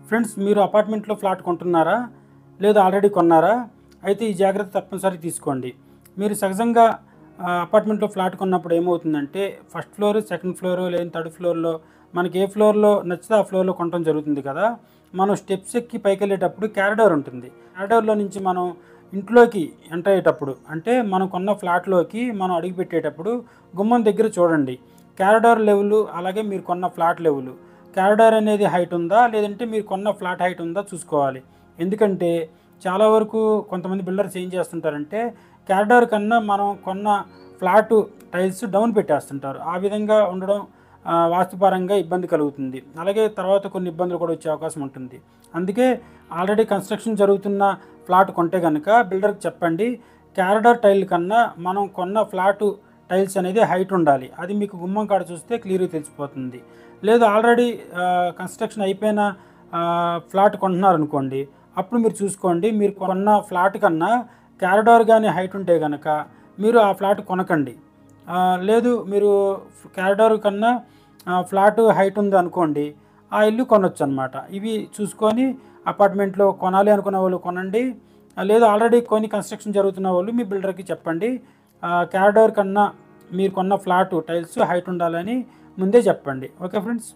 Friends, మీరు అపార్ట్మెంట్లో flat కొంటున్నారా? లేదా ఆల్రెడీ కొన్నారా? అయితే ఈ జాగ్రత్త తప్పనిసరిగా తీసుకోండి. మీరు సహజంగా అపార్ట్మెంట్లో ఫ్లాట్ కొన్నప్పుడు ఏమవుతుందంటే, ఫస్ట్ ఫ్లోర్, సెకండ్ ఫ్లోర్ లేదా థర్డ్ ఫ్లోర్‌లో మనకి ఏ ఫ్లోర్‌లో నచ్చితే ఆ ఫ్లోర్‌లో కొనటం జరుగుతుంది కదా! మనం స్టెప్స్ ఎక్కి పైకెళ్ళేటప్పుడు కారిడార్ ఉంటుంది. కారిడార్‌లో నుంచి మనం ఇంట్లోకి ఎంటర్ అయ్యేటప్పుడు, అంటే మనం కొన్న ఫ్లాట్‌లోకి మనం అడుగుపెట్టేటప్పుడు గుమ్మం దగ్గర చూడండి. కారిడార్ లెవెలు, అలాగే మీరు కొన్న ఫ్లాట్ లెవెలు. కారిడార్ అనేది హైట్ ఉందా? లేదంటే మీరు కొన్న ఫ్లాట్ హైట్ ఉందా చూసుకోవాలి. ఎందుకంటే చాలా వరకు కొంతమంది బిల్డర్స్ ఏం చేస్తుంటారంటే, కారిడార్ కన్నా మనం కొన్న ఫ్లాటు టైల్స్ డౌన్ పెట్టేస్తుంటారు. ఆ విధంగా ఉండడం వాస్తుపరంగా ఇబ్బంది కలుగుతుంది. అలాగే తర్వాత కొన్ని ఇబ్బందులు కూడా వచ్చే అవకాశం ఉంటుంది. అందుకే ఆల్రెడీ కన్స్ట్రక్షన్ జరుగుతున్న ఫ్లాట్ కొంటే గనక బిల్డర్‌కి చెప్పండి. కారిడార్ టైల్ కన్నా మనం కొన్న ఫ్లాటు టైల్స్ అనేది హైట్ ఉండాలి. అది మీకు గుమ్మం కాడ చూస్తే క్లియర్‌గా తెలిసిపోతుంది. లేదు ఆల్రెడీ కన్స్ట్రక్షన్ అయిపోయిన ఫ్లాట్ కొంటున్నారనుకోండి, అప్పుడు మీరు చూసుకోండి. మీరు కొన్న ఫ్లాట్ కన్నా కారిడార్ గాని హైట్ ఉంటే గనక మీరు ఆ ఫ్లాట్ కొనకండి. లేదు మీరు కారిడార్ కన్నా ఫ్లాట్ హైట్ ఉందనుకోండి, ఆ ఇల్లు కొనొచ్చనమాట. ఇవి చూసుకొని అపార్ట్మెంట్‌లో కొనాలి అనుకునే వాళ్ళు కొనండి. లేదా ఆల్రెడీ కొని కన్స్ట్రక్షన్ జరుగుతున్న వాళ్ళు మీ బిల్డర్‌కి చెప్పండి. కారిడార్ కన్నా మీరు కొన్న ఫ్లాటు టైల్స్ హైట్ ఉండాలని ముందే చెప్పండి. Okay friends.